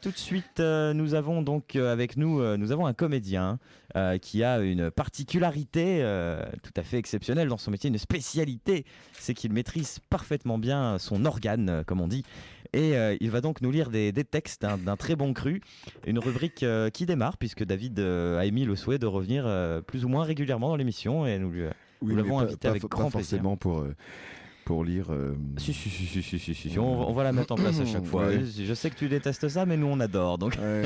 Tout de suite, nous avons donc avec nous, nous avons un comédien qui a une particularité tout à fait exceptionnelle dans son métier, une spécialité, c'est qu'il maîtrise parfaitement bien son organe, comme on dit, et il va donc nous lire des textes d'un très bon cru, une rubrique qui démarre puisque David a émis le souhait de revenir plus ou moins régulièrement dans l'émission et nous l'avons invité avec grand plaisir. Forcément pour lire. Si, on va la mettre en place à chaque fois. Ouais. Je sais que tu détestes ça, mais nous on adore. Donc. Ouais.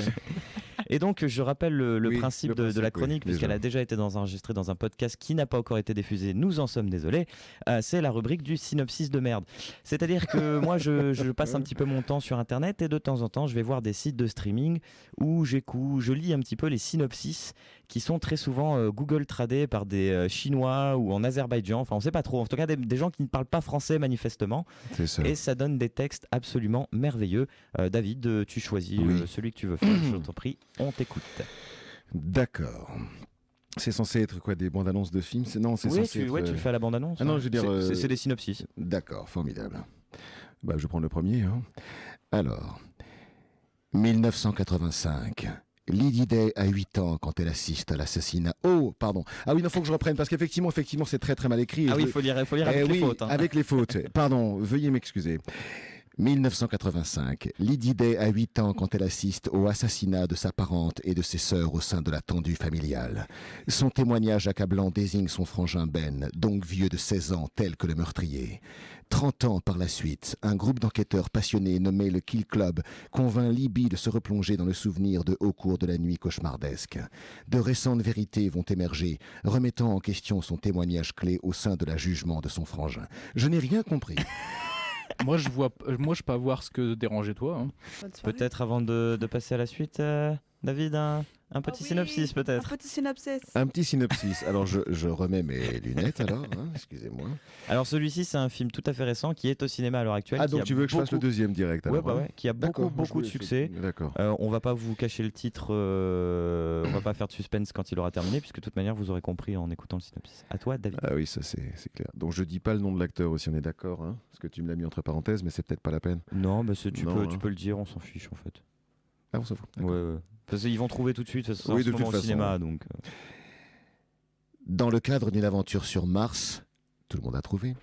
Et donc je rappelle le Oui, principe, le de la principe, chronique, oui, puisqu'elle déjà. a déjà été enregistrée dans un podcast qui n'a pas encore été diffusé. Nous en sommes désolés. C'est la rubrique du synopsis de merde. C'est-à-dire que moi je passe un petit peu mon temps sur Internet et de temps en temps je vais voir des sites de streaming où je lis un petit peu les synopsis qui sont très souvent Google tradés par des Chinois ou en Azerbaïdjan. Enfin on sait pas trop. En tout cas des gens qui ne parlent pas français manifestement. C'est ça. Et ça donne des textes absolument merveilleux. David, tu choisis Oui. celui que tu veux faire, je t'en prie, on t'écoute. D'accord. C'est censé être quoi, des bandes annonces de films? Non, c'est Oui, censé être. tu le fais à la bande-annonce. Ah non, je veux dire, C'est des synopsis. D'accord, formidable. Bah, je vais prendre le premier. Hein. Alors, 1985. Lydie Day a 8 ans quand elle assiste à l'assassinat. Oh, pardon. Ah oui, il faut que je reprenne parce qu'effectivement, c'est très très mal écrit. Ah oui, il faut lire avec les oui, fautes. Hein. Avec les fautes. Pardon, veuillez m'excuser. 1985. Lydie Day a 8 ans quand elle assiste au assassinat de sa parente et de ses sœurs au sein de la tendue familiale. Son témoignage accablant désigne son frangin Ben, donc vieux de 16 ans, tel que le meurtrier. 30 ans par la suite, un groupe d'enquêteurs passionnés nommé le Kill Club convainc Libby de se replonger dans le souvenir de Au cours de la nuit cauchemardesque. De récentes vérités vont émerger, remettant en question son témoignage clé au sein de la jugement de son frangin. Je n'ai rien compris. Moi, je peux avoir ce que dérangeait toi. Hein. Bonne soirée. Peut-être avant de passer à la suite, David, un petit synopsis peut-être. Un petit synopsis. Un petit synopsis. Alors, je remets mes lunettes, alors, hein, excusez-moi. Alors celui-ci, c'est un film tout à fait récent qui est au cinéma à l'heure actuelle. Ah, qui donc a tu veux que je fasse le beaucoup- deuxième direct, alors, Ouais, bah hein. ouais, qui a D'accord, beaucoup de je succès. D'accord. On va pas vous cacher le titre, on va pas faire de suspense quand il aura terminé, puisque de toute manière vous aurez compris en écoutant le synopsis. À toi, David. Ah oui, ça c'est clair. Donc je dis pas le nom de l'acteur aussi, on est d'accord, hein, parce que tu me l'as mis entre parenthèses, mais c'est peut-être pas la peine. Non, bah tu Non, tu hein. peux le dire, on s'en fiche en fait. Ah, on s'en fout. Ouais, D'accord. ouais. Parce qu'ils vont trouver tout de suite, parce que c'est Oui, en ce de toute moment au façon. cinéma, donc. Dans le cadre d'une aventure sur Mars, tout le monde a trouvé,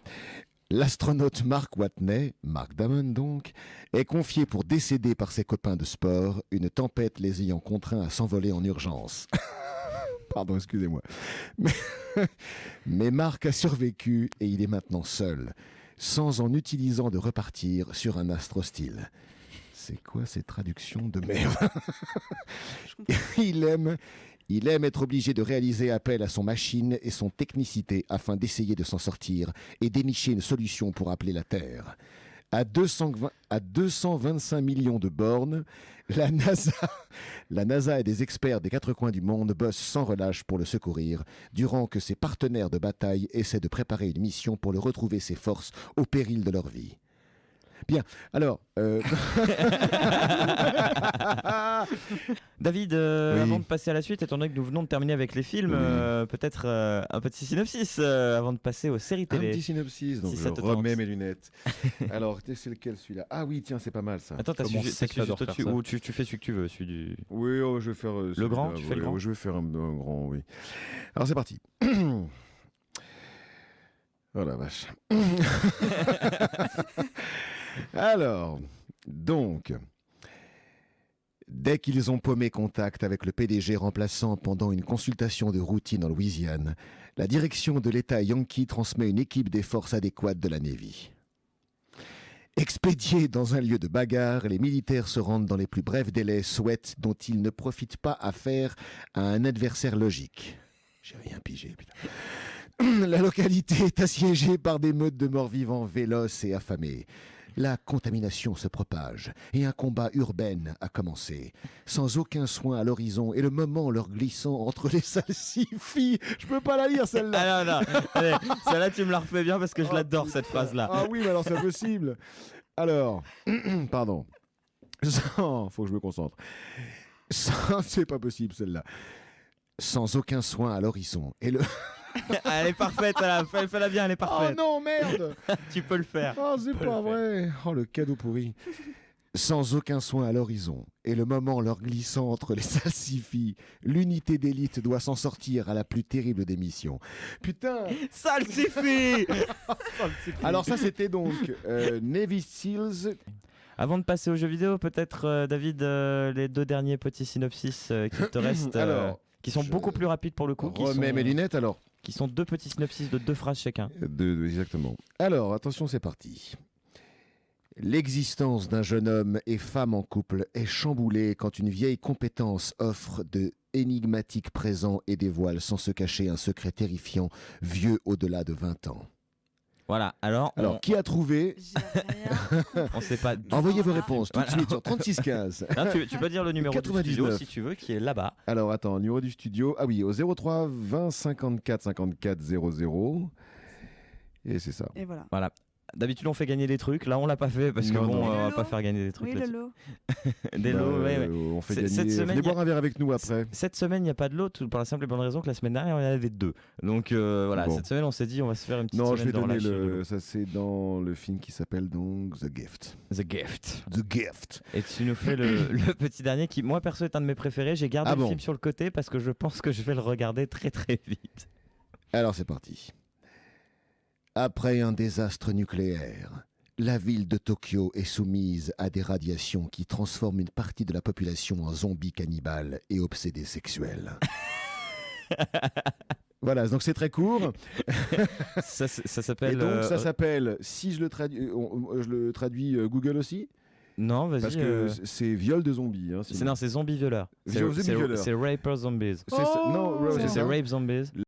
l'astronaute Mark Watney, Mark Damon donc, est confié pour décéder par ses copains de sport, une tempête les ayant contraints à s'envoler en urgence. Pardon, excusez-moi. Mais Mark a survécu et il est maintenant seul, sans en utilisant de repartir sur un astre hostile. C'est quoi ces traductions de merde? Il aime être obligé de réaliser appel à son machine et son technicité afin d'essayer de s'en sortir et dénicher une solution pour appeler la Terre. À 225 millions de bornes, la NASA et des experts des 4 coins du monde bossent sans relâche pour le secourir, durant que ses partenaires de bataille essaient de préparer une mission pour le retrouver ses forces au péril de leur vie. Bien, alors... David, Oui. avant de passer à la suite, étant donné que nous venons de terminer avec les films, Oui. peut-être un petit synopsis avant de passer aux séries Un télé. petit synopsis, donc Si je ça te remets tente. mes lunettes. Alors, c'est lequel celui-là? Ah oui, tiens, c'est pas mal ça. Attends, t'as Comment su c'est que j'adore juste au-dessus, faire ça ou tu fais celui que tu veux, celui du... Oui, oh, je vais faire... celui-là, grand, tu fais le ouais, grand Je vais faire un grand, oui. Alors, c'est parti. Oh la vache. Alors, donc... Dès qu'ils ont paumé contact avec le PDG remplaçant pendant une consultation de routine en Louisiane, la direction de l'État yankee transmet une équipe des forces adéquates de la Navy. Expédiés dans un lieu de bagarre, les militaires se rendent dans les plus brefs délais, souhaitent dont ils ne profitent pas à faire à un adversaire logique. J'ai rien pigé, putain. La localité est assiégée par des meutes de morts-vivants véloces et affamés. La contamination se propage et un combat urbain a commencé, sans aucun soin à l'horizon et le moment leur glissant entre les salsifis. Je peux pas la lire celle-là. Ah non, non, allez, celle-là tu me la refais bien parce que je Oh, l'adore cette phrase-là. Ah oui, mais alors c'est impossible. Alors, pardon. Faut que je me concentre. C'est pas possible celle-là. Sans aucun soin à l'horizon et le... Elle est parfaite, fais-la bien, elle est Oh parfaite. non, merde. Tu peux le faire. Oh, c'est pas vrai. Oh, le cadeau pourri. Sans aucun soin à l'horizon, et le moment leur glissant entre les salsifis, l'unité d'élite doit s'en sortir à la plus terrible des missions. Putain. Salsifis. Alors ça, c'était donc Navy Seals. Avant de passer aux jeux vidéo, peut-être, David, les 2 derniers petits synopsis qui te restent, Alors, qui sont beaucoup plus rapides pour le coup. Remets mes lunettes alors. Qui sont 2 petits synopsis de 2 phrases chacun. Exactement. Alors, attention, c'est parti. L'existence d'un jeune homme et femme en couple est chamboulée quand une vieille compétence offre de énigmatiques présents et dévoile sans se cacher un secret terrifiant, vieux au-delà de 20 ans. Voilà, alors Qui a trouvé? J'ai rien. on sait pas. Envoyez vos Voilà. réponses tout de suite sur 3615. Non, tu peux dire le numéro du 99. studio si tu veux, qui est là-bas. Alors, attends, numéro du studio. Ah oui, au 03 20 54 54 00. Et c'est ça. Et voilà. Voilà. D'habitude, on fait gagner des trucs. Là, on l'a pas fait parce que Non, bon, non. on va Lolo. pas faire gagner des trucs. Oui, le là-dessus. lot. Des lots, ouais, ouais. On fait Cette gagner. semaine, Venez il y a- boire un verre avec nous après. Cette semaine, il n'y a pas de lot, pour la simple et bonne raison que la semaine dernière, il y en avait 2. Donc voilà, Bon. cette semaine, on s'est dit, on va se faire une petite Non, je semaine vais de donner relâche sur le. lot. Ça, c'est dans le film qui s'appelle donc The Gift. The Gift. The Gift. Et tu nous fais le petit dernier qui, moi, perso, est un de mes préférés. J'ai gardé Ah le bon film sur le côté parce que je pense que je vais le regarder très très vite. Alors, c'est parti. Après un désastre nucléaire, la ville de Tokyo est soumise à des radiations qui transforment une partie de la population en zombies cannibales et obsédés sexuels. Voilà, donc c'est très court. Ça Et s'appelle. donc ça s'appelle, si je le traduis, je le traduis Google aussi, Non, vas-y. parce que c'est viol de zombies. Hein, Non, c'est zombie violeur. Zombie violeur. C'est Raper Zombies. Non, Oh c'est C'est ça. Rape Zombies.